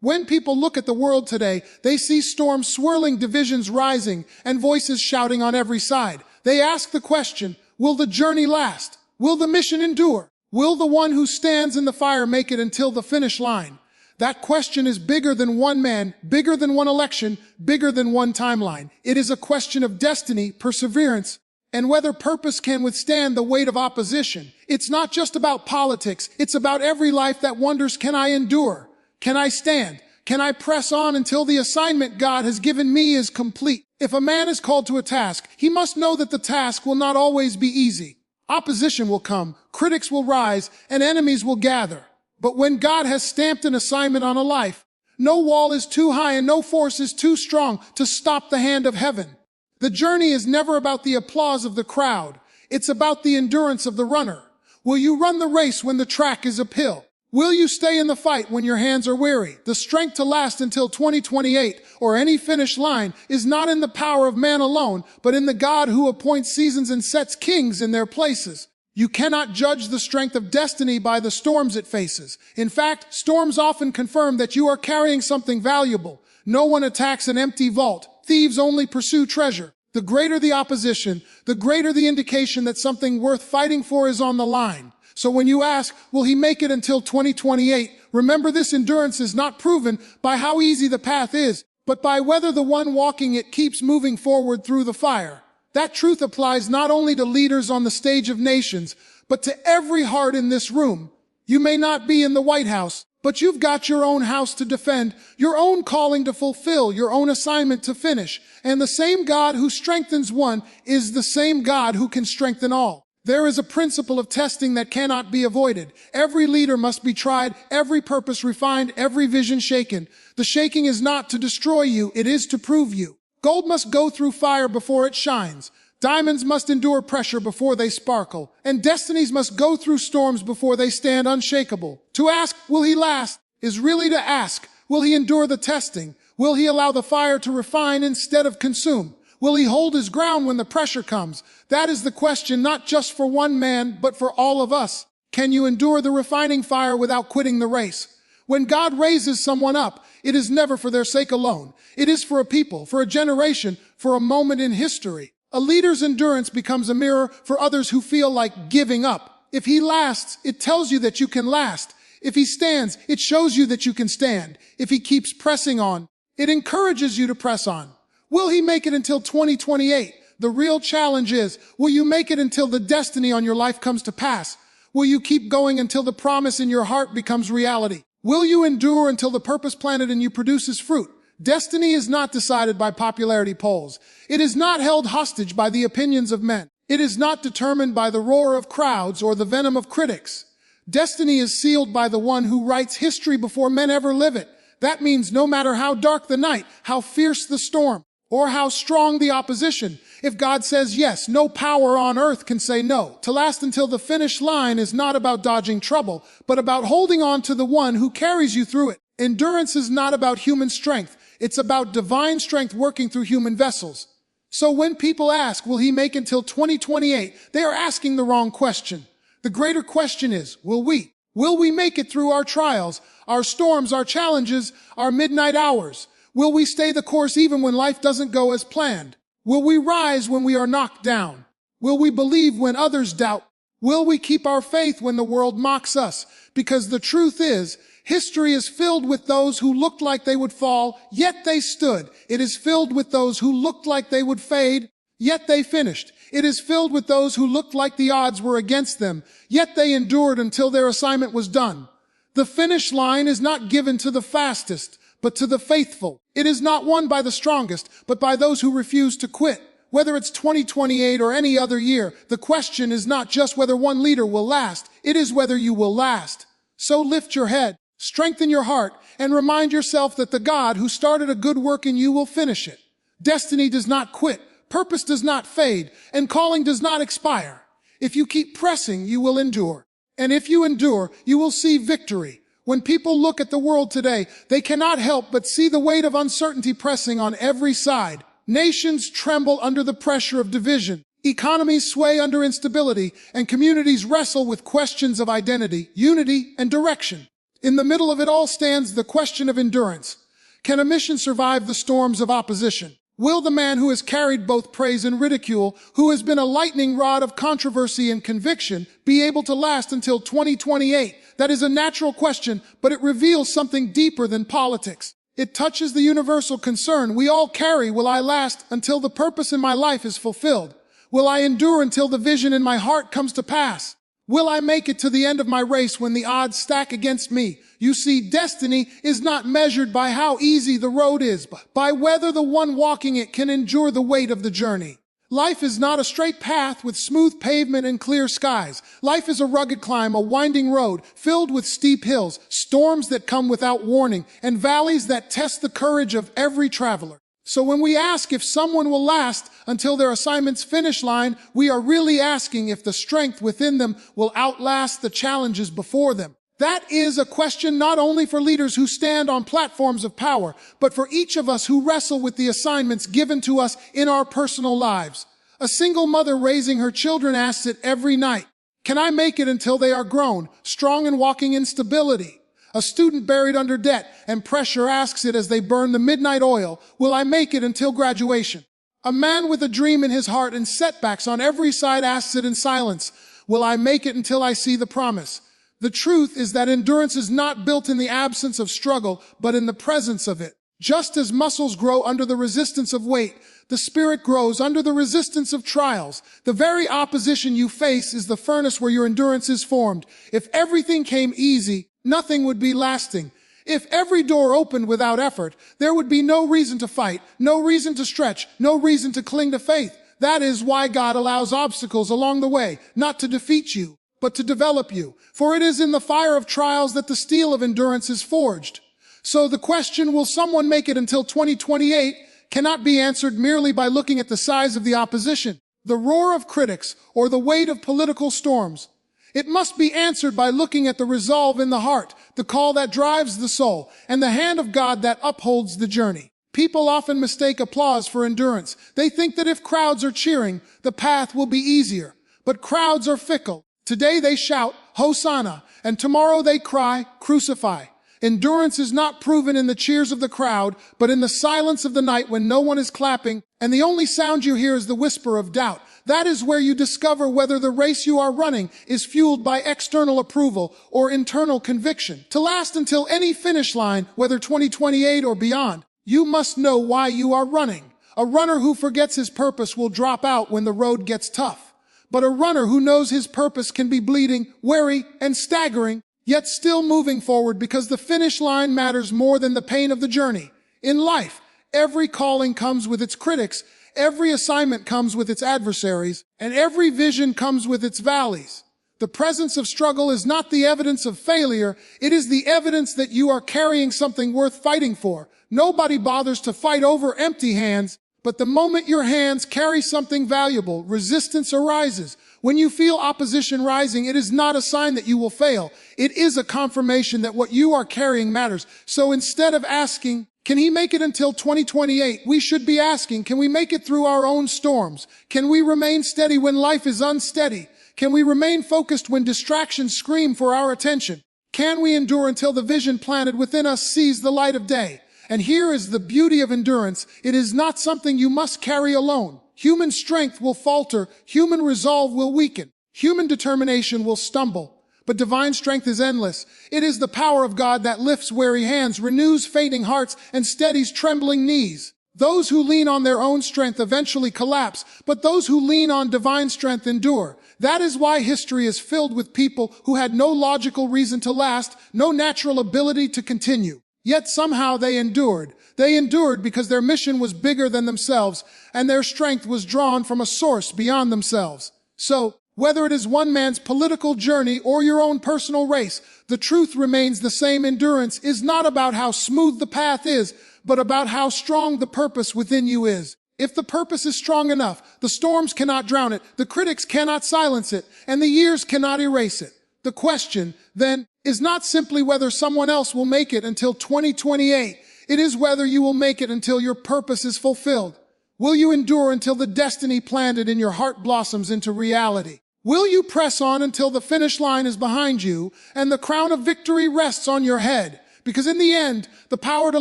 When people look at the world today, they see storms swirling, divisions rising, and voices shouting on every side. They ask the question, will the journey last? Will the mission endure? Will the one who stands in the fire make it until the finish line? That question is bigger than one man, bigger than one election, bigger than one timeline. It is a question of destiny, perseverance, and whether purpose can withstand the weight of opposition. It's not just about politics. It's about every life that wonders, can I endure? Can I stand? Can I press on until the assignment God has given me is complete? If a man is called to a task, he must know that the task will not always be easy. Opposition will come, critics will rise, and enemies will gather. But when God has stamped an assignment on a life, no wall is too high and no force is too strong to stop the hand of heaven. The journey is never about the applause of the crowd. It's about the endurance of the runner. Will you run the race when the track is uphill? Will you stay in the fight when your hands are weary? The strength to last until 2028 or any finish line is not in the power of man alone, but in the God who appoints seasons and sets kings in their places. You cannot judge the strength of destiny by the storms it faces. In fact, storms often confirm that you are carrying something valuable. No one attacks an empty vault. Thieves only pursue treasure. The greater the opposition, the greater the indication that something worth fighting for is on the line. So when you ask, will he make it until 2028? Remember, this endurance is not proven by how easy the path is, but by whether the one walking it keeps moving forward through the fire. That truth applies not only to leaders on the stage of nations, but to every heart in this room. You may not be in the White House, but you've got your own house to defend, your own calling to fulfill, your own assignment to finish. And the same God who strengthens one is the same God who can strengthen all. There is a principle of testing that cannot be avoided. Every leader must be tried, every purpose refined, every vision shaken. The shaking is not to destroy you, it is to prove you. Gold must go through fire before it shines. Diamonds must endure pressure before they sparkle. And destinies must go through storms before they stand unshakable. To ask, will he last, is really to ask, will he endure the testing? Will he allow the fire to refine instead of consume? Will he hold his ground when the pressure comes? That is the question, not just for one man, but for all of us. Can you endure the refining fire without quitting the race? When God raises someone up, it is never for their sake alone. It is for a people, for a generation, for a moment in history. A leader's endurance becomes a mirror for others who feel like giving up. If he lasts, it tells you that you can last. If he stands, it shows you that you can stand. If he keeps pressing on, it encourages you to press on. Will he make it until 2028? The real challenge is, will you make it until the destiny on your life comes to pass? Will you keep going until the promise in your heart becomes reality? Will you endure until the purpose planted in you produces fruit? Destiny is not decided by popularity polls. It is not held hostage by the opinions of men. It is not determined by the roar of crowds or the venom of critics. Destiny is sealed by the one who writes history before men ever live it. That means no matter how dark the night, how fierce the storm, or how strong the opposition, if God says yes, no power on earth can say no. To last until the finish line is not about dodging trouble, but about holding on to the one who carries you through it. Endurance is not about human strength. It's about divine strength working through human vessels. So when people ask, will he make until 2028, they are asking the wrong question. The greater question is, will we? Will we make it through our trials, our storms, our challenges, our midnight hours? Will we stay the course even when life doesn't go as planned? Will we rise when we are knocked down? Will we believe when others doubt? Will we keep our faith when the world mocks us? Because the truth is, history is filled with those who looked like they would fall, yet they stood. It is filled with those who looked like they would fade, yet they finished. It is filled with those who looked like the odds were against them, yet they endured until their assignment was done. The finish line is not given to the fastest, but to the faithful. It is not won by the strongest, but by those who refuse to quit. Whether it's 2028 or any other year, the question is not just whether one leader will last, it is whether you will last. So lift your head, strengthen your heart, and remind yourself that the God who started a good work in you will finish it. Destiny does not quit, purpose does not fade, and calling does not expire. If you keep pressing, you will endure. And if you endure, you will see victory. When people look at the world today, they cannot help but see the weight of uncertainty pressing on every side. Nations tremble under the pressure of division. Economies sway under instability, and communities wrestle with questions of identity, unity, and direction. In the middle of it all stands the question of endurance. Can a mission survive the storms of opposition? Will the man who has carried both praise and ridicule, who has been a lightning rod of controversy and conviction, be able to last until 2028? That is a natural question, but it reveals something deeper than politics. It touches the universal concern we all carry. Will I last until the purpose in my life is fulfilled? Will I endure until the vision in my heart comes to pass? Will I make it to the end of my race when the odds stack against me? You see, destiny is not measured by how easy the road is, but by whether the one walking it can endure the weight of the journey. Life is not a straight path with smooth pavement and clear skies. Life is a rugged climb, a winding road filled with steep hills, storms that come without warning, and valleys that test the courage of every traveler. So when we ask if someone will last until their assignment's finish line, we are really asking if the strength within them will outlast the challenges before them. That is a question not only for leaders who stand on platforms of power, but for each of us who wrestle with the assignments given to us in our personal lives. A single mother raising her children asks it every night. Can I make it until they are grown, strong and walking in stability? A student buried under debt and pressure asks it as they burn the midnight oil, will I make it until graduation? A man with a dream in his heart and setbacks on every side asks it in silence, will I make it until I see the promise? The truth is that endurance is not built in the absence of struggle, but in the presence of it. Just as muscles grow under the resistance of weight, the spirit grows under the resistance of trials. The very opposition you face is the furnace where your endurance is formed. If everything came easy, nothing would be lasting. If every door opened without effort, there would be no reason to fight, no reason to stretch, no reason to cling to faith. That is why God allows obstacles along the way, not to defeat you, but to develop you. For it is in the fire of trials that the steel of endurance is forged. So the question, will someone make it until 2028, cannot be answered merely by looking at the size of the opposition, the roar of critics, or the weight of political storms. It must be answered by looking at the resolve in the heart, the call that drives the soul, and the hand of God that upholds the journey. People often mistake applause for endurance. They think that if crowds are cheering, the path will be easier. But crowds are fickle. Today they shout, Hosanna, and tomorrow they cry, crucify. Endurance is not proven in the cheers of the crowd, but in the silence of the night when no one is clapping, and the only sound you hear is the whisper of doubt. That is where you discover whether the race you are running is fueled by external approval or internal conviction. To last until any finish line, whether 2028 or beyond, you must know why you are running. A runner who forgets his purpose will drop out when the road gets tough. But a runner who knows his purpose can be bleeding, weary, and staggering, yet still moving forward because the finish line matters more than the pain of the journey. In life, every calling comes with its critics, every assignment comes with its adversaries, and every vision comes with its valleys. The presence of struggle is not the evidence of failure, it is the evidence that you are carrying something worth fighting for. Nobody bothers to fight over empty hands, but the moment your hands carry something valuable, resistance arises. When you feel opposition rising, it is not a sign that you will fail. It is a confirmation that what you are carrying matters. So instead of asking, can he make it until 2028? We should be asking, can we make it through our own storms? Can we remain steady when life is unsteady? Can we remain focused when distractions scream for our attention? Can we endure until the vision planted within us sees the light of day? And here is the beauty of endurance. It is not something you must carry alone. Human strength will falter, human resolve will weaken, human determination will stumble, but divine strength is endless. It is the power of God that lifts weary hands, renews fainting hearts, and steadies trembling knees. Those who lean on their own strength eventually collapse, but those who lean on divine strength endure. That is why history is filled with people who had no logical reason to last, no natural ability to continue. Yet somehow they endured. They endured because their mission was bigger than themselves, and their strength was drawn from a source beyond themselves. So, whether it is one man's political journey or your own personal race, the truth remains the same. Endurance is not about how smooth the path is, but about how strong the purpose within you is. If the purpose is strong enough, the storms cannot drown it, the critics cannot silence it, and the years cannot erase it. The question, then, is not simply whether someone else will make it until 2028. It is whether you will make it until your purpose is fulfilled. Will you endure until the destiny planted in your heart blossoms into reality? Will you press on until the finish line is behind you and the crown of victory rests on your head? Because in the end, the power to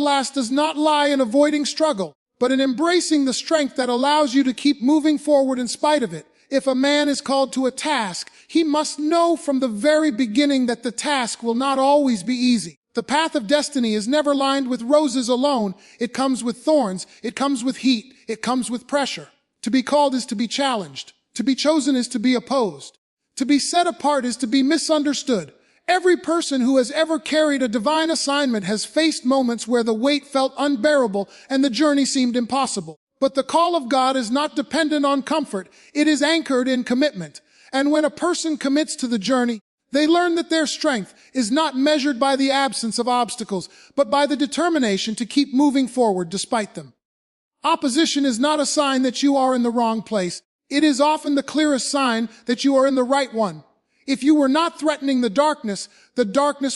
last does not lie in avoiding struggle, but in embracing the strength that allows you to keep moving forward in spite of it. If a man is called to a task, he must know from the very beginning that the task will not always be easy. The path of destiny is never lined with roses alone. It comes with thorns. It comes with heat. It comes with pressure. To be called is to be challenged. To be chosen is to be opposed. To be set apart is to be misunderstood. Every person who has ever carried a divine assignment has faced moments where the weight felt unbearable and the journey seemed impossible. But the call of God is not dependent on comfort. It is anchored in commitment. And when a person commits to the journey, they learn that their strength is not measured by the absence of obstacles, but by the determination to keep moving forward despite them. Opposition is not a sign that you are in the wrong place. It is often the clearest sign that you are in the right one. If you were not threatening the darkness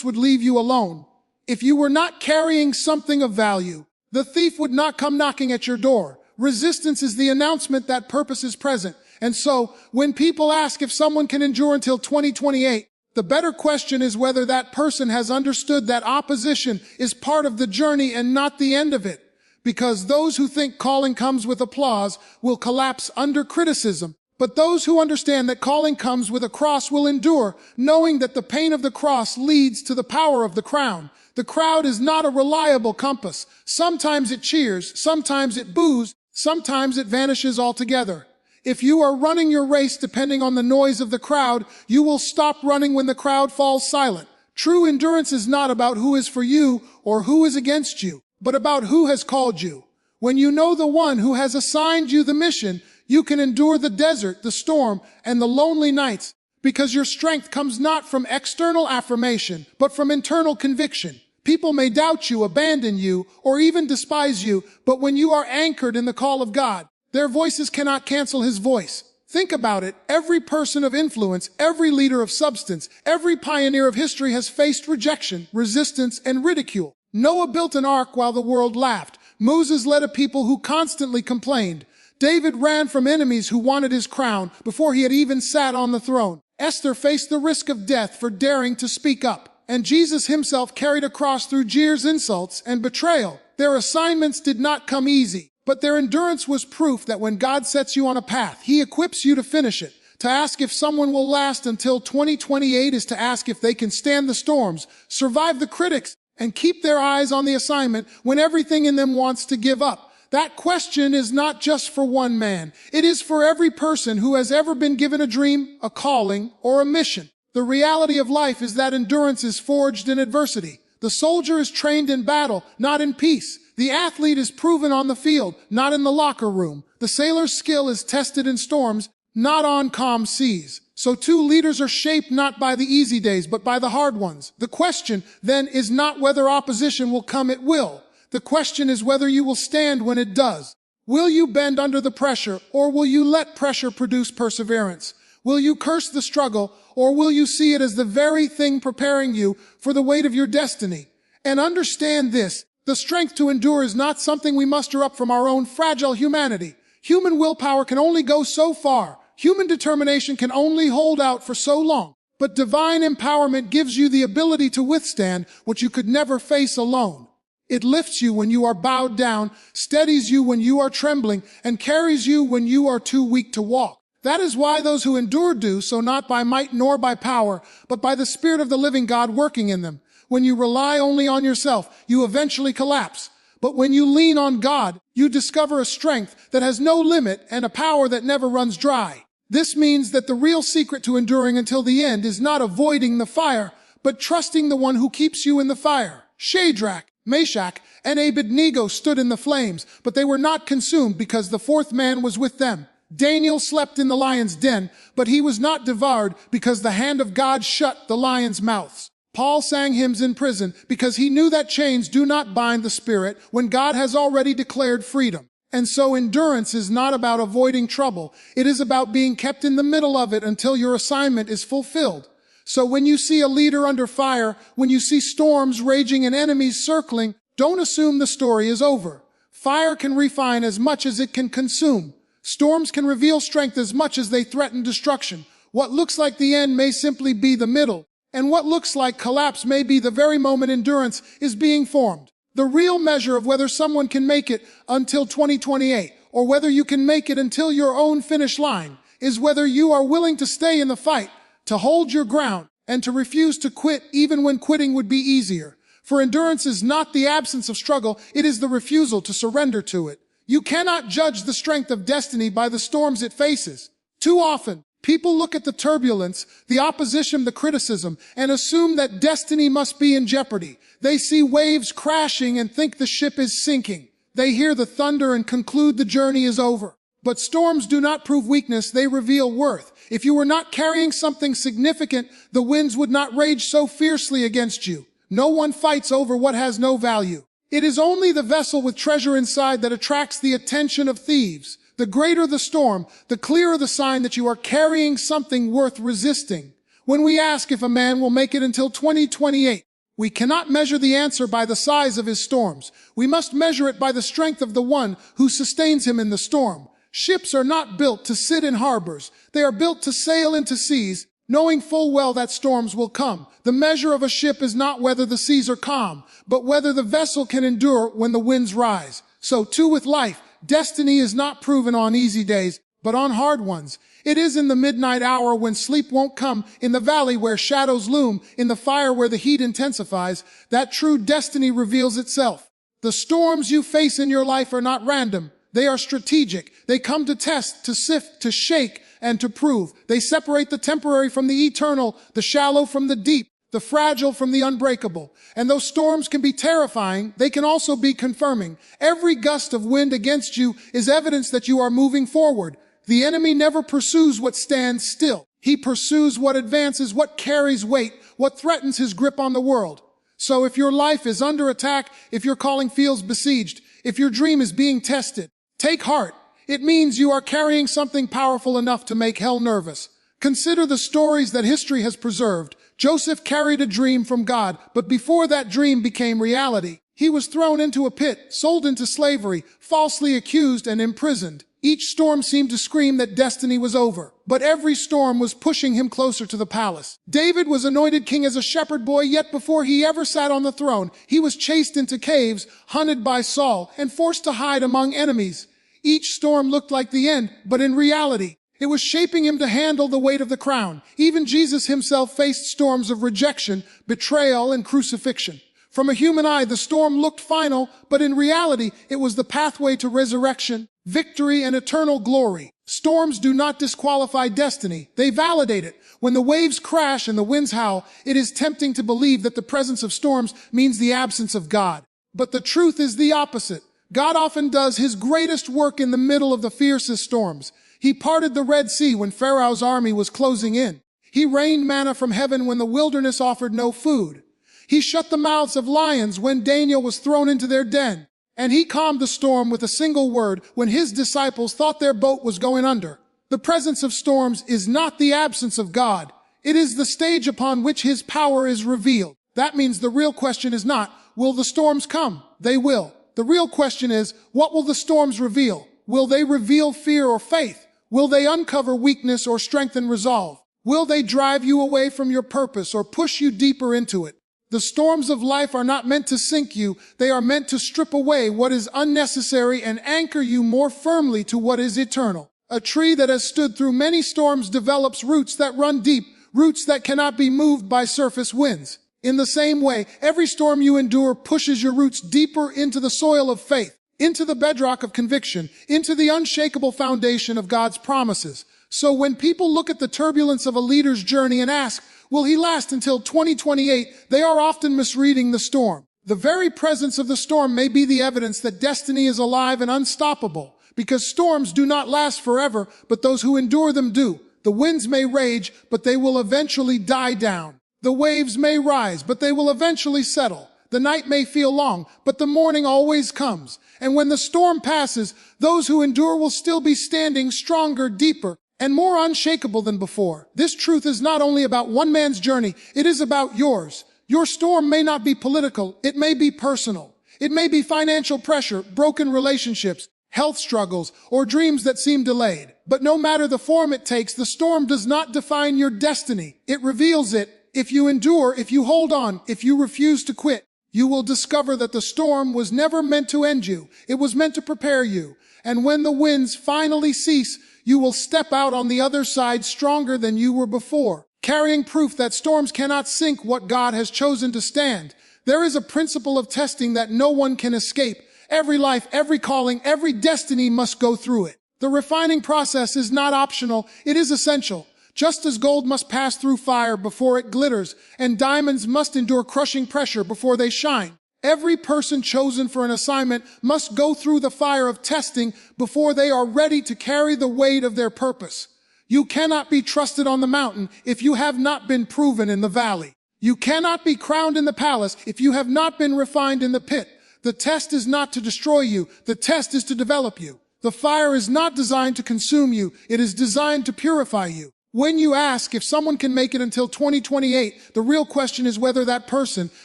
would leave you alone. If you were not carrying something of value, the thief would not come knocking at your door. Resistance is the announcement that purpose is present. And so, when people ask if someone can endure until 2028, the better question is whether that person has understood that opposition is part of the journey and not the end of it. Because those who think calling comes with applause will collapse under criticism. But those who understand that calling comes with a cross will endure, knowing that the pain of the cross leads to the power of the crown. The crowd is not a reliable compass. Sometimes it cheers, sometimes it boos, sometimes it vanishes altogether. If you are running your race depending on the noise of the crowd, you will stop running when the crowd falls silent. True endurance is not about who is for you or who is against you, but about who has called you. When you know the one who has assigned you the mission, you can endure the desert, the storm, and the lonely nights, because your strength comes not from external affirmation, but from internal conviction. People may doubt you, abandon you, or even despise you, but when you are anchored in the call of God, their voices cannot cancel his voice. Think about it. Every person of influence, every leader of substance, every pioneer of history has faced rejection, resistance, and ridicule. Noah built an ark while the world laughed. Moses led a people who constantly complained. David ran from enemies who wanted his crown before he had even sat on the throne. Esther faced the risk of death for daring to speak up. And Jesus himself carried a cross through jeers, insults, and betrayal. Their assignments did not come easy, but their endurance was proof that when God sets you on a path, he equips you to finish it. To ask if someone will last until 2028 is to ask if they can stand the storms, survive the critics, and keep their eyes on the assignment when everything in them wants to give up. That question is not just for one man. It is for every person who has ever been given a dream, a calling, or a mission. The reality of life is that endurance is forged in adversity. The soldier is trained in battle, not in peace. The athlete is proven on the field, not in the locker room. The sailor's skill is tested in storms, not on calm seas. So too, leaders are shaped not by the easy days, but by the hard ones. The question, then, is not whether opposition will come, it will. The question is whether you will stand when it does. Will you bend under the pressure, or will you let pressure produce perseverance? Will you curse the struggle, or will you see it as the very thing preparing you for the weight of your destiny? And understand this, the strength to endure is not something we muster up from our own fragile humanity. Human willpower can only go so far. Human determination can only hold out for so long. But divine empowerment gives you the ability to withstand what you could never face alone. It lifts you when you are bowed down, steadies you when you are trembling, and carries you when you are too weak to walk. That is why those who endure do so not by might nor by power, but by the Spirit of the living God working in them. When you rely only on yourself, you eventually collapse. But when you lean on God, you discover a strength that has no limit and a power that never runs dry. This means that the real secret to enduring until the end is not avoiding the fire, but trusting the one who keeps you in the fire. Shadrach, Meshach, and Abednego stood in the flames, but they were not consumed because the fourth man was with them. Daniel slept in the lion's den, but he was not devoured because the hand of God shut the lions' mouths. Paul sang hymns in prison because he knew that chains do not bind the spirit when God has already declared freedom. And so endurance is not about avoiding trouble. It is about being kept in the middle of it until your assignment is fulfilled. So when you see a leader under fire, when you see storms raging and enemies circling, don't assume the story is over. Fire can refine as much as it can consume. Storms can reveal strength as much as they threaten destruction. What looks like the end may simply be the middle, and what looks like collapse may be the very moment endurance is being formed. The real measure of whether someone can make it until 2028, or whether you can make it until your own finish line, is whether you are willing to stay in the fight, to hold your ground, and to refuse to quit even when quitting would be easier. For endurance is not the absence of struggle, it is the refusal to surrender to it. You cannot judge the strength of destiny by the storms it faces. Too often, people look at the turbulence, the opposition, the criticism, and assume that destiny must be in jeopardy. They see waves crashing and think the ship is sinking. They hear the thunder and conclude the journey is over. But storms do not prove weakness, they reveal worth. If you were not carrying something significant, the winds would not rage so fiercely against you. No one fights over what has no value. It is only the vessel with treasure inside that attracts the attention of thieves. The greater the storm, the clearer the sign that you are carrying something worth resisting. When we ask if a man will make it until 2028, we cannot measure the answer by the size of his storms. We must measure it by the strength of the one who sustains him in the storm. Ships are not built to sit in harbors. They are built to sail into seas, knowing full well that storms will come. The measure of a ship is not whether the seas are calm, but whether the vessel can endure when the winds rise. So too with life, destiny is not proven on easy days, but on hard ones. It is in the midnight hour when sleep won't come, in the valley where shadows loom, in the fire where the heat intensifies, that true destiny reveals itself. The storms you face in your life are not random. They are strategic. They come to test, to sift, to shake, and to prove. They separate the temporary from the eternal, the shallow from the deep, the fragile from the unbreakable. And though storms can be terrifying, they can also be confirming. Every gust of wind against you is evidence that you are moving forward. The enemy never pursues what stands still. He pursues what advances, what carries weight, what threatens his grip on the world. So if your life is under attack, if your calling feels besieged, if your dream is being tested, take heart. It means you are carrying something powerful enough to make hell nervous. Consider the stories that history has preserved. Joseph carried a dream from God, but before that dream became reality, he was thrown into a pit, sold into slavery, falsely accused and imprisoned. Each storm seemed to scream that destiny was over, but every storm was pushing him closer to the palace. David was anointed king as a shepherd boy, yet before he ever sat on the throne, he was chased into caves, hunted by Saul, and forced to hide among enemies. Each storm looked like the end, but in reality, it was shaping him to handle the weight of the crown. Even Jesus himself faced storms of rejection, betrayal, and crucifixion. From a human eye, the storm looked final, but in reality, it was the pathway to resurrection, victory, and eternal glory. Storms do not disqualify destiny. They validate it. When the waves crash and the winds howl, it is tempting to believe that the presence of storms means the absence of God. But the truth is the opposite. God often does his greatest work in the middle of the fiercest storms. He parted the Red Sea when Pharaoh's army was closing in. He rained manna from heaven when the wilderness offered no food. He shut the mouths of lions when Daniel was thrown into their den. And he calmed the storm with a single word when his disciples thought their boat was going under. The presence of storms is not the absence of God. It is the stage upon which his power is revealed. That means the real question is not, will the storms come? They will. The real question is, what will the storms reveal? Will they reveal fear or faith? Will they uncover weakness or strengthen resolve? Will they drive you away from your purpose or push you deeper into it? The storms of life are not meant to sink you. They are meant to strip away what is unnecessary and anchor you more firmly to what is eternal. A tree that has stood through many storms develops roots that run deep, roots that cannot be moved by surface winds. In the same way, every storm you endure pushes your roots deeper into the soil of faith, into the bedrock of conviction, into the unshakable foundation of God's promises. So when people look at the turbulence of a leader's journey and ask, will he last until 2028? They are often misreading the storm. The very presence of the storm may be the evidence that destiny is alive and unstoppable, because storms do not last forever, but those who endure them do. The winds may rage, but they will eventually die down. The waves may rise, but they will eventually settle. The night may feel long, but the morning always comes. And when the storm passes, those who endure will still be standing stronger, deeper, and more unshakable than before. This truth is not only about one man's journey, it is about yours. Your storm may not be political, it may be personal. It may be financial pressure, broken relationships, health struggles, or dreams that seem delayed. But no matter the form it takes, the storm does not define your destiny. It reveals it. If you endure, if you hold on, if you refuse to quit, you will discover that the storm was never meant to end you. It was meant to prepare you. And when the winds finally cease, you will step out on the other side stronger than you were before, carrying proof that storms cannot sink what God has chosen to stand. There is a principle of testing that no one can escape. Every life, every calling, every destiny must go through it. The refining process is not optional, it is essential. Just as gold must pass through fire before it glitters, and diamonds must endure crushing pressure before they shine. Every person chosen for an assignment must go through the fire of testing before they are ready to carry the weight of their purpose. You cannot be trusted on the mountain if you have not been proven in the valley. You cannot be crowned in the palace if you have not been refined in the pit. The test is not to destroy you, the test is to develop you. The fire is not designed to consume you, it is designed to purify you. When you ask if someone can make it until 2028, the real question is whether that person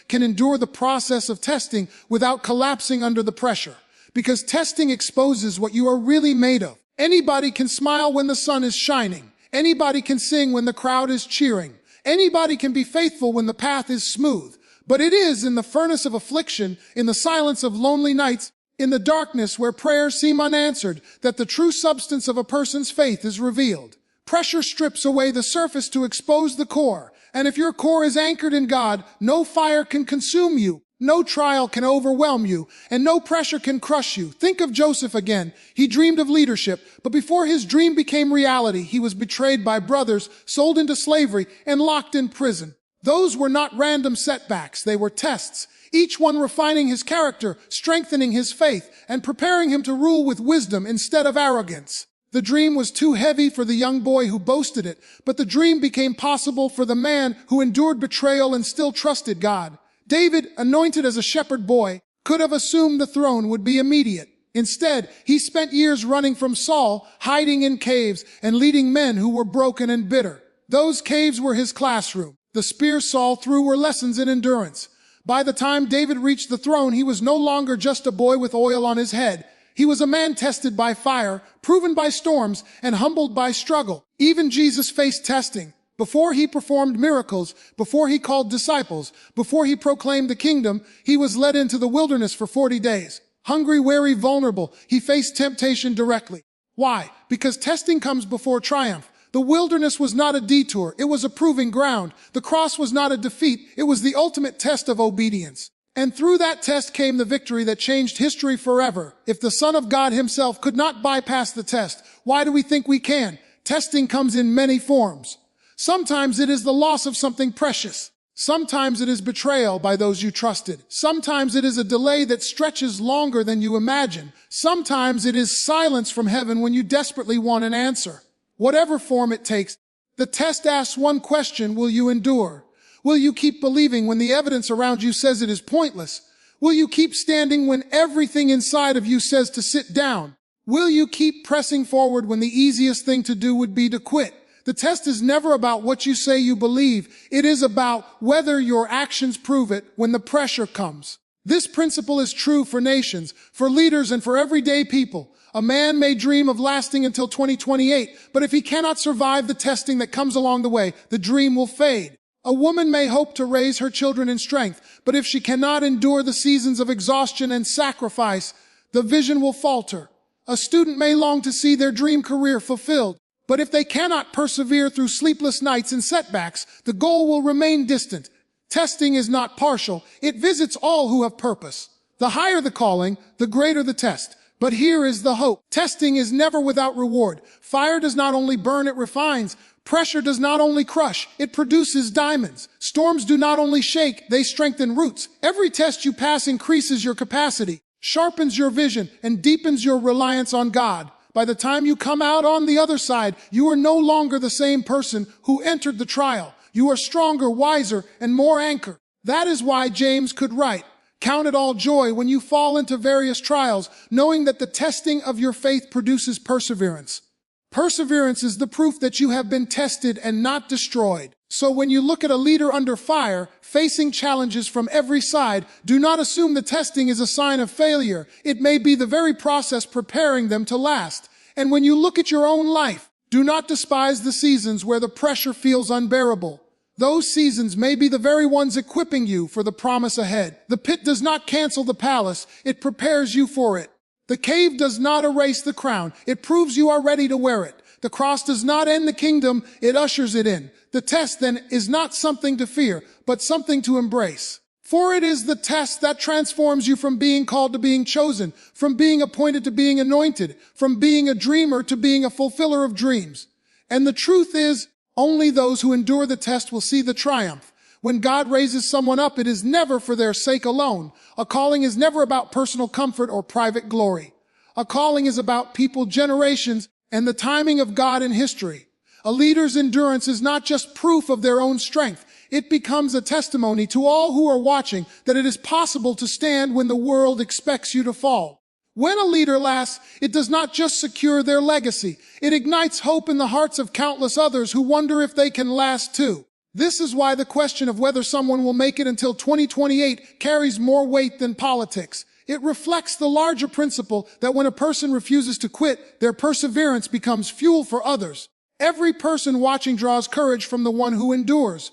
can endure the process of testing without collapsing under the pressure. Because testing exposes what you are really made of. Anybody can smile when the sun is shining. Anybody can sing when the crowd is cheering. Anybody can be faithful when the path is smooth. But it is in the furnace of affliction, in the silence of lonely nights, in the darkness where prayers seem unanswered, that the true substance of a person's faith is revealed. Pressure strips away the surface to expose the core. And if your core is anchored in God, no fire can consume you, no trial can overwhelm you, and no pressure can crush you. Think of Joseph again. He dreamed of leadership, but before his dream became reality, he was betrayed by brothers, sold into slavery, and locked in prison. Those were not random setbacks, they were tests, each one refining his character, strengthening his faith, and preparing him to rule with wisdom instead of arrogance. The dream was too heavy for the young boy who boasted it, but the dream became possible for the man who endured betrayal and still trusted God. David, anointed as a shepherd boy, could have assumed the throne would be immediate. Instead, he spent years running from Saul, hiding in caves, and leading men who were broken and bitter. Those caves were his classroom. The spears Saul threw were lessons in endurance. By the time David reached the throne, he was no longer just a boy with oil on his head. He was a man tested by fire, proven by storms, and humbled by struggle. Even Jesus faced testing. Before he performed miracles, before he called disciples, before he proclaimed the kingdom, he was led into the wilderness for 40 days. Hungry, weary, vulnerable, he faced temptation directly. Why? Because testing comes before triumph. The wilderness was not a detour, it was a proving ground. The cross was not a defeat, it was the ultimate test of obedience. And through that test came the victory that changed history forever. If the Son of God himself could not bypass the test, why do we think we can? Testing comes in many forms. Sometimes it is the loss of something precious. Sometimes it is betrayal by those you trusted. Sometimes it is a delay that stretches longer than you imagine. Sometimes it is silence from heaven when you desperately want an answer. Whatever form it takes, the test asks one question: will you endure? Will you keep believing when the evidence around you says it is pointless? Will you keep standing when everything inside of you says to sit down? Will you keep pressing forward when the easiest thing to do would be to quit? The test is never about what you say you believe. It is about whether your actions prove it when the pressure comes. This principle is true for nations, for leaders, and for everyday people. A man may dream of lasting until 2028, but if he cannot survive the testing that comes along the way, the dream will fade. A woman may hope to raise her children in strength, but if she cannot endure the seasons of exhaustion and sacrifice, the vision will falter. A student may long to see their dream career fulfilled, but if they cannot persevere through sleepless nights and setbacks, the goal will remain distant. Testing is not partial. It visits all who have purpose. The higher the calling, the greater the test. But here is the hope. Testing is never without reward. Fire does not only burn, it refines. Pressure does not only crush, it produces diamonds. Storms do not only shake, they strengthen roots. Every test you pass increases your capacity, sharpens your vision, and deepens your reliance on God. By the time you come out on the other side, you are no longer the same person who entered the trial. You are stronger, wiser, and more anchored. That is why James could write, "Count it all joy when you fall into various trials, knowing that the testing of your faith produces perseverance." Perseverance is the proof that you have been tested and not destroyed. So when you look at a leader under fire, facing challenges from every side, do not assume the testing is a sign of failure. It may be the very process preparing them to last. And when you look at your own life, do not despise the seasons where the pressure feels unbearable. Those seasons may be the very ones equipping you for the promise ahead. The pit does not cancel the palace, it prepares you for it. The cave does not erase the crown, it proves you are ready to wear it. The cross does not end the kingdom, it ushers it in. The test then is not something to fear, but something to embrace. For it is the test that transforms you from being called to being chosen, from being appointed to being anointed, from being a dreamer to being a fulfiller of dreams. And the truth is, only those who endure the test will see the triumph. When God raises someone up, it is never for their sake alone. A calling is never about personal comfort or private glory. A calling is about people, generations, and the timing of God in history. A leader's endurance is not just proof of their own strength. It becomes a testimony to all who are watching that it is possible to stand when the world expects you to fall. When a leader lasts, it does not just secure their legacy. It ignites hope in the hearts of countless others who wonder if they can last too. This is why the question of whether someone will make it until 2028 carries more weight than politics. It reflects the larger principle that when a person refuses to quit, their perseverance becomes fuel for others. Every person watching draws courage from the one who endures.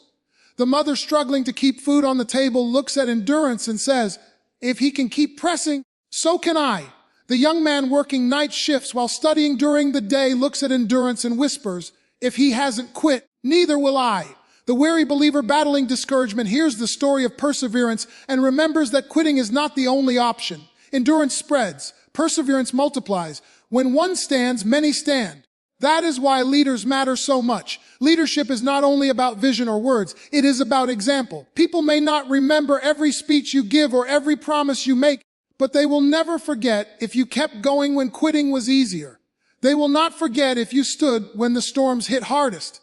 The mother struggling to keep food on the table looks at endurance and says, if he can keep pressing, so can I. The young man working night shifts while studying during the day looks at endurance and whispers, if he hasn't quit, neither will I. The weary believer battling discouragement hears the story of perseverance and remembers that quitting is not the only option. Endurance spreads, perseverance multiplies. When one stands, many stand. That is why leaders matter so much. Leadership is not only about vision or words, it is about example. People may not remember every speech you give or every promise you make, but they will never forget if you kept going when quitting was easier. They will not forget if you stood when the storms hit hardest.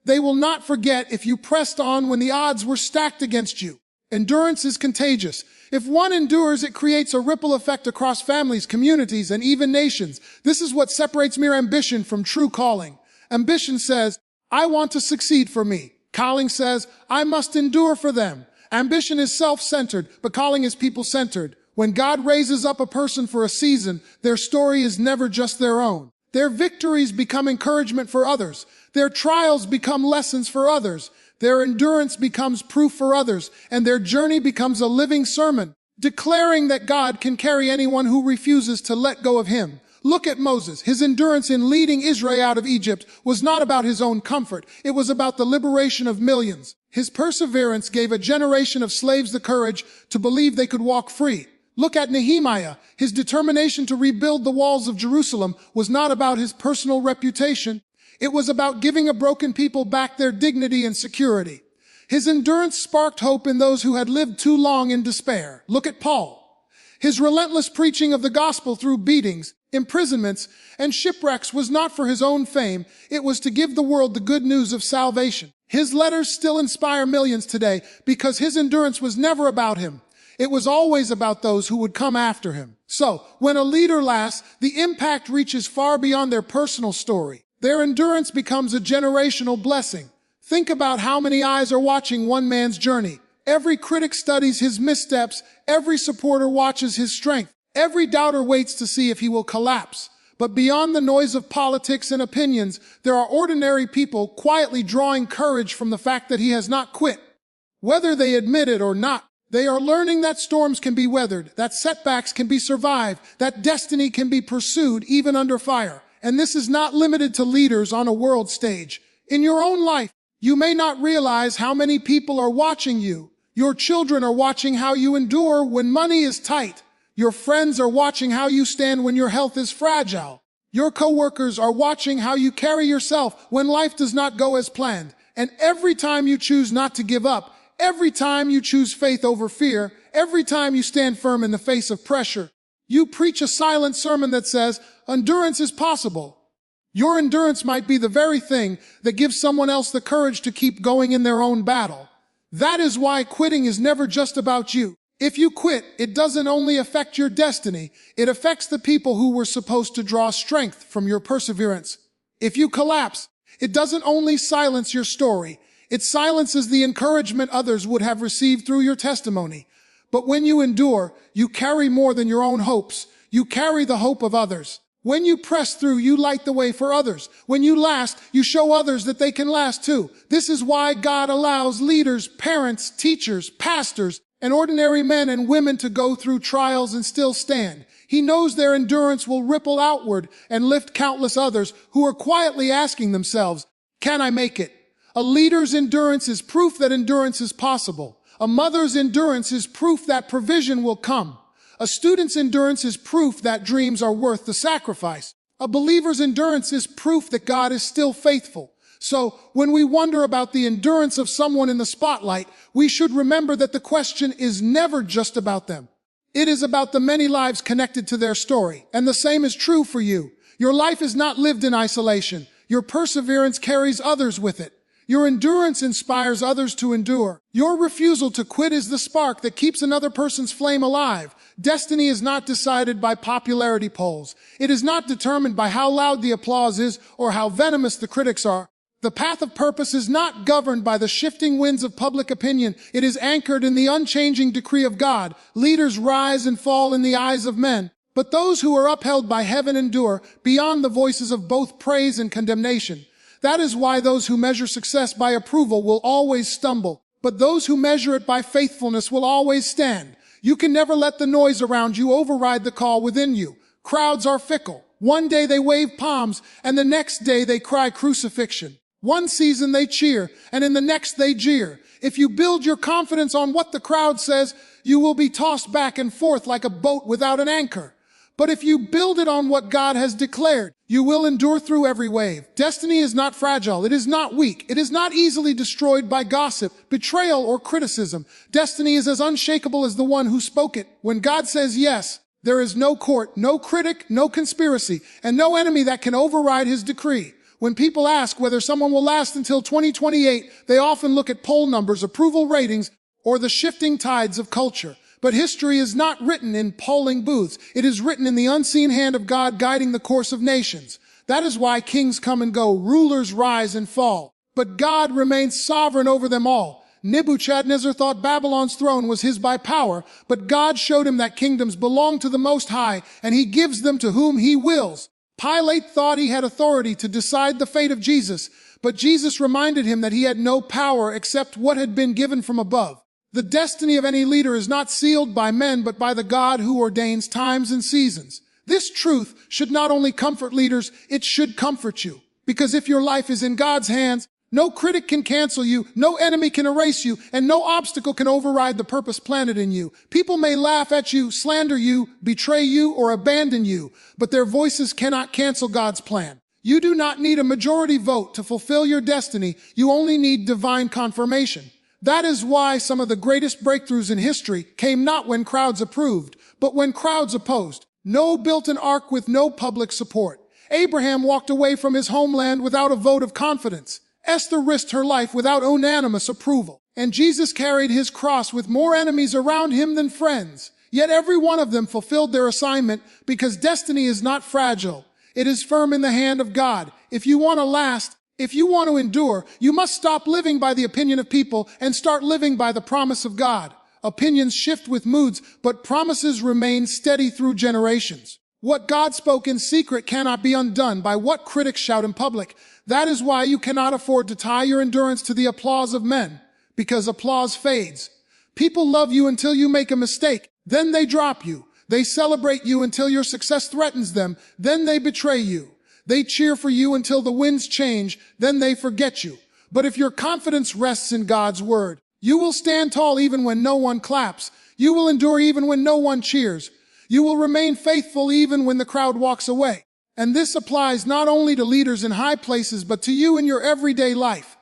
They will not forget if you pressed on when the odds were stacked against you. Endurance is contagious. If one endures, it creates a ripple effect across families, communities, and even nations. This is what separates mere ambition from true calling. Ambition says, I want to succeed for me. Calling says, I must endure for them. Ambition is self-centered, but calling is people-centered. When God raises up a person for a season, their story is never just their own. Their victories become encouragement for others. Their trials become lessons for others. Their endurance becomes proof for others, and their journey becomes a living sermon, declaring that God can carry anyone who refuses to let go of him. Look at Moses. His endurance in leading Israel out of Egypt was not about his own comfort. It was about the liberation of millions. His perseverance gave a generation of slaves the courage to believe they could walk free. Look at Nehemiah. His determination to rebuild the walls of Jerusalem was not about his personal reputation. It was about giving a broken people back their dignity and security. His endurance sparked hope in those who had lived too long in despair. Look at Paul. His relentless preaching of the gospel through beatings, imprisonments, and shipwrecks was not for his own fame. It was to give the world the good news of salvation. His letters still inspire millions today because his endurance was never about him. It was always about those who would come after him. So, when a leader lasts, the impact reaches far beyond their personal story. Their endurance becomes a generational blessing. Think about how many eyes are watching one man's journey. Every critic studies his missteps. Every supporter watches his strength. Every doubter waits to see if he will collapse. But beyond the noise of politics and opinions, there are ordinary people quietly drawing courage from the fact that he has not quit. Whether they admit it or not, they are learning that storms can be weathered, that setbacks can be survived, that destiny can be pursued even under fire. And this is not limited to leaders on a world stage. In your own life, you may not realize how many people are watching you. Your children are watching how you endure when money is tight. Your friends are watching how you stand when your health is fragile. Your coworkers are watching how you carry yourself when life does not go as planned. And every time you choose not to give up, every time you choose faith over fear, every time you stand firm in the face of pressure, you preach a silent sermon that says, endurance is possible. Your endurance might be the very thing that gives someone else the courage to keep going in their own battle. That is why quitting is never just about you. If you quit, it doesn't only affect your destiny, it affects the people who were supposed to draw strength from your perseverance. If you collapse, it doesn't only silence your story, it silences the encouragement others would have received through your testimony. But when you endure, you carry more than your own hopes. You carry the hope of others. When you press through, you light the way for others. When you last, you show others that they can last too. This is why God allows leaders, parents, teachers, pastors, and ordinary men and women to go through trials and still stand. He knows their endurance will ripple outward and lift countless others who are quietly asking themselves, can I make it? A leader's endurance is proof that endurance is possible. A mother's endurance is proof that provision will come. A student's endurance is proof that dreams are worth the sacrifice. A believer's endurance is proof that God is still faithful. So, when we wonder about the endurance of someone in the spotlight, we should remember that the question is never just about them. It is about the many lives connected to their story. And the same is true for you. Your life is not lived in isolation. Your perseverance carries others with it. Your endurance inspires others to endure. Your refusal to quit is the spark that keeps another person's flame alive. Destiny is not decided by popularity polls. It is not determined by how loud the applause is or how venomous the critics are. The path of purpose is not governed by the shifting winds of public opinion. It is anchored in the unchanging decree of God. Leaders rise and fall in the eyes of men, but those who are upheld by heaven endure beyond the voices of both praise and condemnation. That is why those who measure success by approval will always stumble, but those who measure it by faithfulness will always stand. You can never let the noise around you override the call within you. Crowds are fickle. One day they wave palms, and the next day they cry crucifixion. One season they cheer, and in the next they jeer. If you build your confidence on what the crowd says, you will be tossed back and forth like a boat without an anchor. But if you build it on what God has declared, you will endure through every wave. Destiny is not fragile. It is not weak. It is not easily destroyed by gossip, betrayal, or criticism. Destiny is as unshakable as the one who spoke it. When God says yes, there is no court, no critic, no conspiracy, and no enemy that can override his decree. When people ask whether someone will last until 2028, they often look at poll numbers, approval ratings, or the shifting tides of culture. But history is not written in polling booths. It is written in the unseen hand of God guiding the course of nations. That is why kings come and go, rulers rise and fall. But God remains sovereign over them all. Nebuchadnezzar thought Babylon's throne was his by power, but God showed him that kingdoms belong to the Most High, and he gives them to whom he wills. Pilate thought he had authority to decide the fate of Jesus, but Jesus reminded him that he had no power except what had been given from above. The destiny of any leader is not sealed by men, but by the God who ordains times and seasons. This truth should not only comfort leaders, it should comfort you. Because if your life is in God's hands, no critic can cancel you, no enemy can erase you, and no obstacle can override the purpose planted in you. People may laugh at you, slander you, betray you, or abandon you, but their voices cannot cancel God's plan. You do not need a majority vote to fulfill your destiny. You only need divine confirmation. That is why some of the greatest breakthroughs in history came not when crowds approved, but when crowds opposed. Noah built an ark with no public support. Abraham walked away from his homeland without a vote of confidence. Esther risked her life without unanimous approval. And Jesus carried his cross with more enemies around him than friends. Yet every one of them fulfilled their assignment because destiny is not fragile. It is firm in the hand of God. If you want to last, if you want to endure, you must stop living by the opinion of people and start living by the promise of God. Opinions shift with moods, but promises remain steady through generations. What God spoke in secret cannot be undone by what critics shout in public. That is why you cannot afford to tie your endurance to the applause of men, because applause fades. People love you until you make a mistake, then they drop you. They celebrate you until your success threatens them, then they betray you. They cheer for you until the winds change, then they forget you. But if your confidence rests in God's word, you will stand tall even when no one claps. You will endure even when no one cheers. You will remain faithful even when the crowd walks away. And this applies not only to leaders in high places, but to you in your everyday life.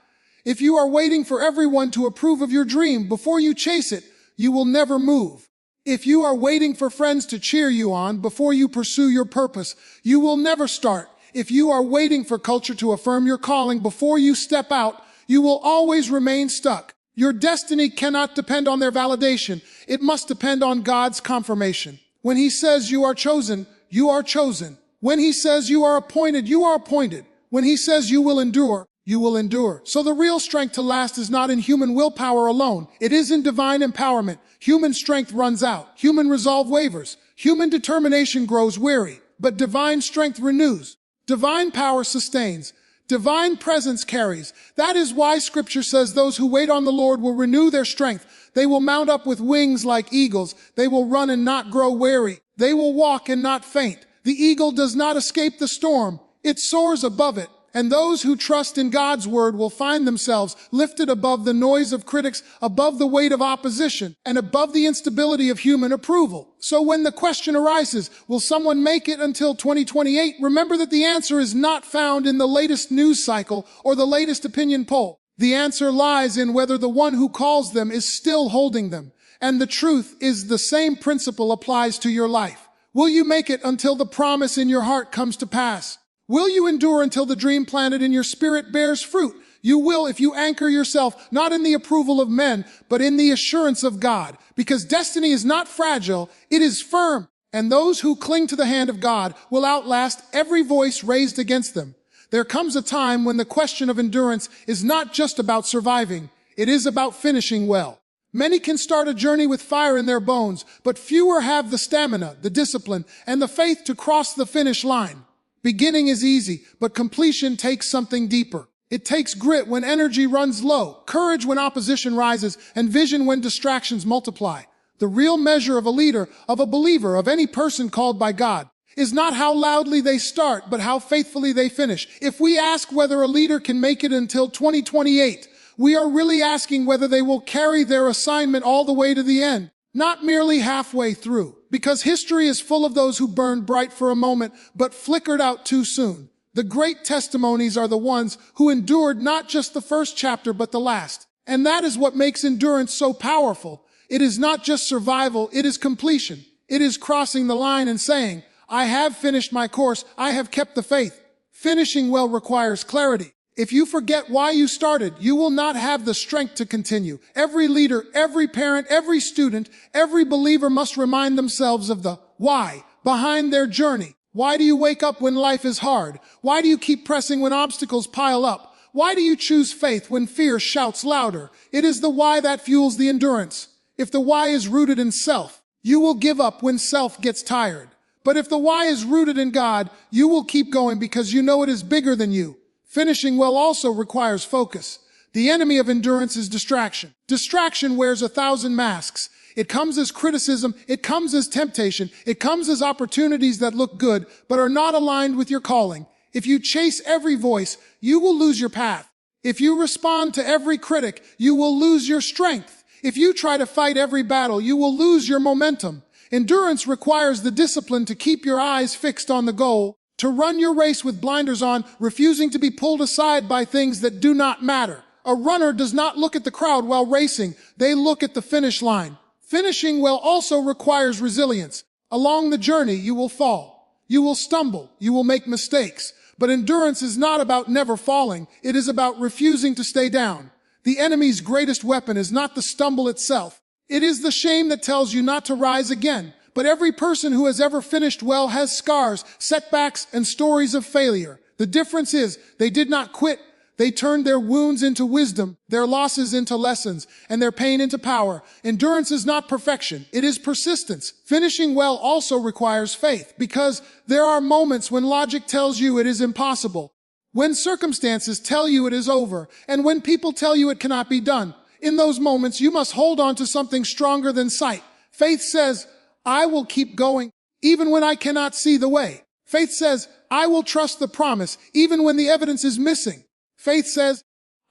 If you are waiting for everyone to approve of your dream before you chase it, you will never move. If you are waiting for friends to cheer you on before you pursue your purpose, you will never start. If you are waiting for culture to affirm your calling before you step out, you will always remain stuck. Your destiny cannot depend on their validation. It must depend on God's confirmation. When he says you are chosen, you are chosen. When he says you are appointed, you are appointed. When he says you will endure, you will endure. So the real strength to last is not in human willpower alone. It is in divine empowerment. Human strength runs out. Human resolve wavers. Human determination grows weary. but divine strength renews. Divine power sustains. Divine presence carries. That is why Scripture says those who wait on the Lord will renew their strength. They will mount up with wings like eagles. They will run and not grow weary. They will walk and not faint. The eagle does not escape the storm. It soars above it. And those who trust in God's word will find themselves lifted above the noise of critics, above the weight of opposition, and above the instability of human approval. So when the question arises, will someone make it until 2028? Remember that the answer is not found in the latest news cycle or the latest opinion poll. The answer lies in whether the one who calls them is still holding them. And the truth is the same principle applies to your life. Will you make it until the promise in your heart comes to pass? Will you endure until the dream planted in your spirit bears fruit? You will if you anchor yourself not in the approval of men, but in the assurance of God. Because destiny is not fragile, it is firm. And those who cling to the hand of God will outlast every voice raised against them. There comes a time when the question of endurance is not just about surviving, it is about finishing well. Many can start a journey with fire in their bones, but fewer have the stamina, the discipline, and the faith to cross the finish line. Beginning is easy, but completion takes something deeper. It takes grit when energy runs low, courage when opposition rises, and vision when distractions multiply. The real measure of a leader, of a believer, of any person called by God, is not how loudly they start, but how faithfully they finish. If we ask whether a leader can make it until 2028, we are really asking whether they will carry their assignment all the way to the end, not merely halfway through. Because history is full of those who burned bright for a moment, but flickered out too soon. The great testimonies are the ones who endured not just the first chapter, but the last. And that is what makes endurance so powerful. It is not just survival, it is completion. It is crossing the line and saying, I have finished my course, I have kept the faith. Finishing well requires clarity. If you forget why you started, you will not have the strength to continue. Every leader, every parent, every student, every believer must remind themselves of the why behind their journey. Why do you wake up when life is hard? Why do you keep pressing when obstacles pile up? Why do you choose faith when fear shouts louder? It is the why that fuels the endurance. If the why is rooted in self, you will give up when self gets tired. But if the why is rooted in God, you will keep going because you know it is bigger than you. Finishing well also requires focus. The enemy of endurance is distraction. Distraction wears 1,000 masks. It comes as criticism, it comes as temptation, it comes as opportunities that look good, but are not aligned with your calling. If you chase every voice, you will lose your path. If you respond to every critic, you will lose your strength. If you try to fight every battle, you will lose your momentum. Endurance requires the discipline to keep your eyes fixed on the goal, to run your race with blinders on, refusing to be pulled aside by things that do not matter. A runner does not look at the crowd while racing, they look at the finish line. Finishing well also requires resilience. Along the journey, you will fall. You will stumble. You will make mistakes. But endurance is not about never falling. It is about refusing to stay down. The enemy's greatest weapon is not the stumble itself. It is the shame that tells you not to rise again. But every person who has ever finished well has scars, setbacks, and stories of failure. The difference is they did not quit. They turned their wounds into wisdom, their losses into lessons, and their pain into power. Endurance is not perfection. It is persistence. Finishing well also requires faith, because there are moments when logic tells you it is impossible, when circumstances tell you it is over, and when people tell you it cannot be done. In those moments, you must hold on to something stronger than sight. Faith says, I will keep going, even when I cannot see the way. Faith says, I will trust the promise, even when the evidence is missing. Faith says,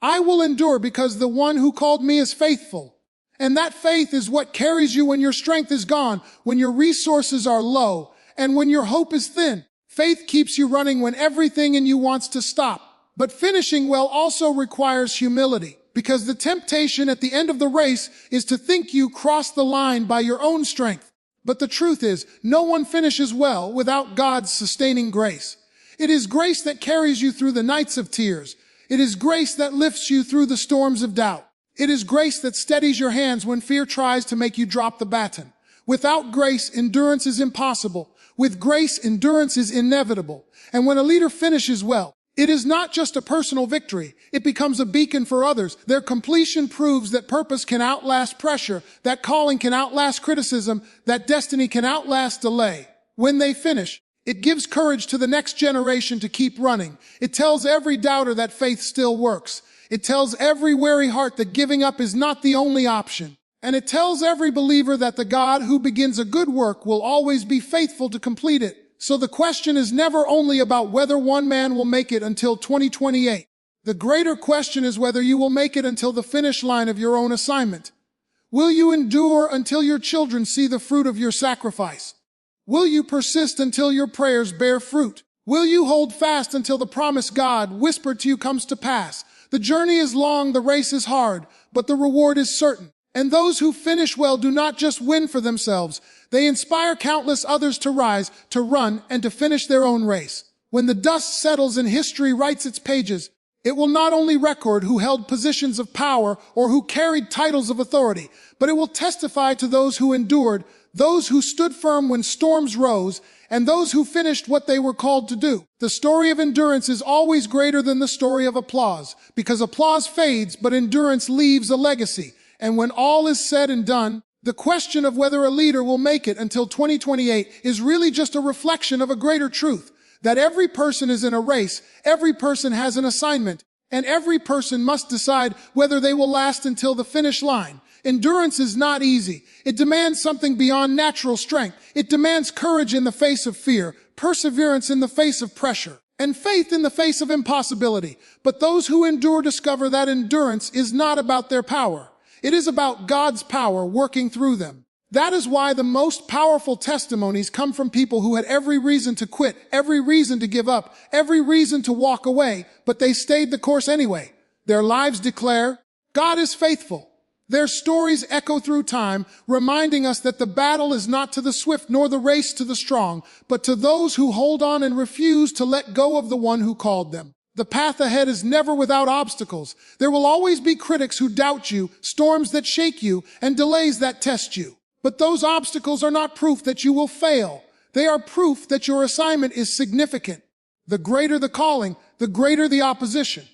I will endure because the one who called me is faithful. And that faith is what carries you when your strength is gone, when your resources are low, and when your hope is thin. Faith keeps you running when everything in you wants to stop. But finishing well also requires humility, because the temptation at the end of the race is to think you crossed the line by your own strength. But the truth is, no one finishes well without God's sustaining grace. It is grace that carries you through the nights of tears. It is grace that lifts you through the storms of doubt. It is grace that steadies your hands when fear tries to make you drop the baton. Without grace, endurance is impossible. With grace, endurance is inevitable. And when a leader finishes well, it is not just a personal victory. It becomes a beacon for others. Their completion proves that purpose can outlast pressure, that calling can outlast criticism, that destiny can outlast delay. When they finish, It gives courage to the next generation to keep running. It tells every doubter that faith still works. It tells every weary heart that giving up is not the only option. And it tells every believer that the God who begins a good work will always be faithful to complete it. So the question is never only about whether one man will make it until 2028. The greater question is whether you will make it until the finish line of your own assignment. Will you endure until your children see the fruit of your sacrifice? Will you persist until your prayers bear fruit? Will you hold fast until the promise God whispered to you comes to pass? The journey is long, the race is hard, but the reward is certain. And those who finish well do not just win for themselves. They inspire countless others to rise, to run, and to finish their own race. When the dust settles and history writes its pages, it will not only record who held positions of power or who carried titles of authority, but it will testify to those who endured, those who stood firm when storms rose, and those who finished what they were called to do. The story of endurance is always greater than the story of applause, because applause fades, but endurance leaves a legacy. And when all is said and done, the question of whether a leader will make it until 2028 is really just a reflection of a greater truth, that every person is in a race, every person has an assignment, and every person must decide whether they will last until the finish line. Endurance is not easy. It demands something beyond natural strength. It demands courage in the face of fear, perseverance in the face of pressure, and faith in the face of impossibility. But those who endure discover that endurance is not about their power. It is about God's power working through them. That is why the most powerful testimonies come from people who had every reason to quit, every reason to give up, every reason to walk away, but they stayed the course anyway. Their lives declare, God is faithful. Their stories echo through time, reminding us that the battle is not to the swift nor the race to the strong, but to those who hold on and refuse to let go of the one who called them. The path ahead is never without obstacles. There will always be critics who doubt you, storms that shake you, and delays that test you. But those obstacles are not proof that you will fail. They are proof that your assignment is significant. The greater the calling, the greater the opposition.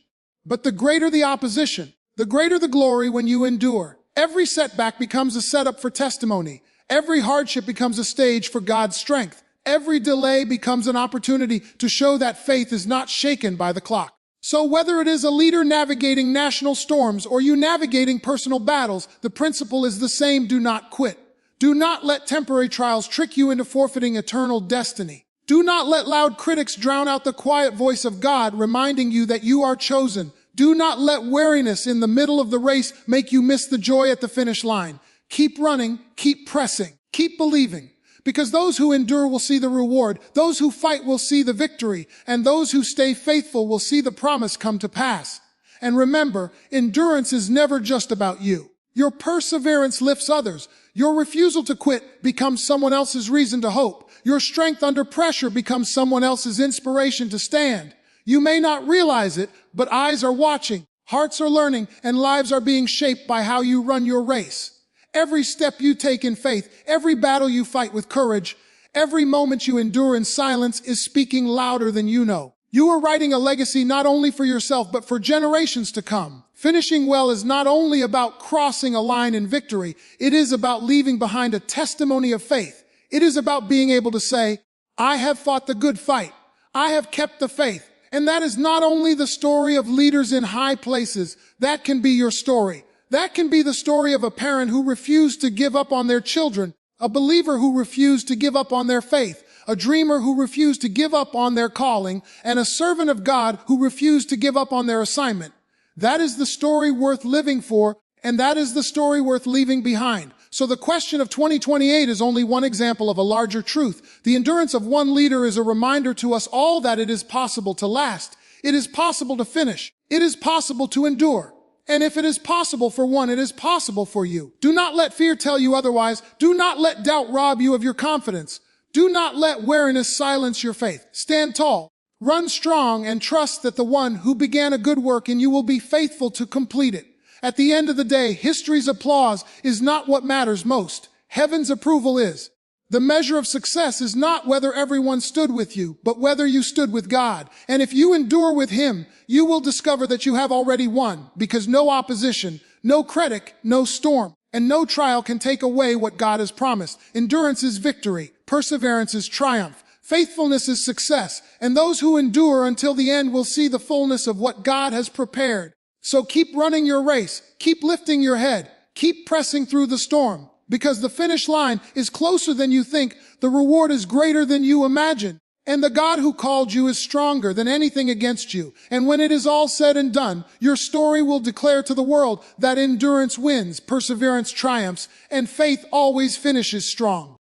But the greater the opposition, the greater the glory when you endure. Every setback becomes a setup for testimony. Every hardship becomes a stage for God's strength. Every delay becomes an opportunity to show that faith is not shaken by the clock. So whether it is a leader navigating national storms or you navigating personal battles, the principle is the same: do not quit. Do not let temporary trials trick you into forfeiting eternal destiny. Do not let loud critics drown out the quiet voice of God reminding you that you are chosen. Do not let weariness in the middle of the race make you miss the joy at the finish line. Keep running, keep pressing, keep believing. Because those who endure will see the reward, those who fight will see the victory, and those who stay faithful will see the promise come to pass. And remember, endurance is never just about you. Your perseverance lifts others. Your refusal to quit becomes someone else's reason to hope. Your strength under pressure becomes someone else's inspiration to stand. You may not realize it, but eyes are watching, hearts are learning, and lives are being shaped by how you run your race. Every step you take in faith, every battle you fight with courage, every moment you endure in silence is speaking louder than you know. You are writing a legacy not only for yourself, but for generations to come. Finishing well is not only about crossing a line in victory, it is about leaving behind a testimony of faith. It is about being able to say, I have fought the good fight. I have kept the faith. And that is not only the story of leaders in high places. That can be your story. That can be the story of a parent who refused to give up on their children, a believer who refused to give up on their faith, a dreamer who refused to give up on their calling, and a servant of God who refused to give up on their assignment. That is the story worth living for, and that is the story worth leaving behind. So the question of 2028 is only one example of a larger truth. The endurance of one leader is a reminder to us all that it is possible to last. It is possible to finish. It is possible to endure. And if it is possible for one, it is possible for you. Do not let fear tell you otherwise. Do not let doubt rob you of your confidence. Do not let weariness silence your faith. Stand tall, run strong, and trust that the one who began a good work in you will be faithful to complete it. At the end of the day, history's applause is not what matters most. Heaven's approval is. The measure of success is not whether everyone stood with you, but whether you stood with God. And if you endure with Him, you will discover that you have already won, because no opposition, no critic, no storm, and no trial can take away what God has promised. Endurance is victory. Perseverance is triumph. Faithfulness is success, and those who endure until the end will see the fullness of what God has prepared. So keep running your race, keep lifting your head, keep pressing through the storm, because the finish line is closer than you think, the reward is greater than you imagine, and the God who called you is stronger than anything against you. And when it is all said and done, your story will declare to the world that endurance wins, perseverance triumphs, and faith always finishes strong.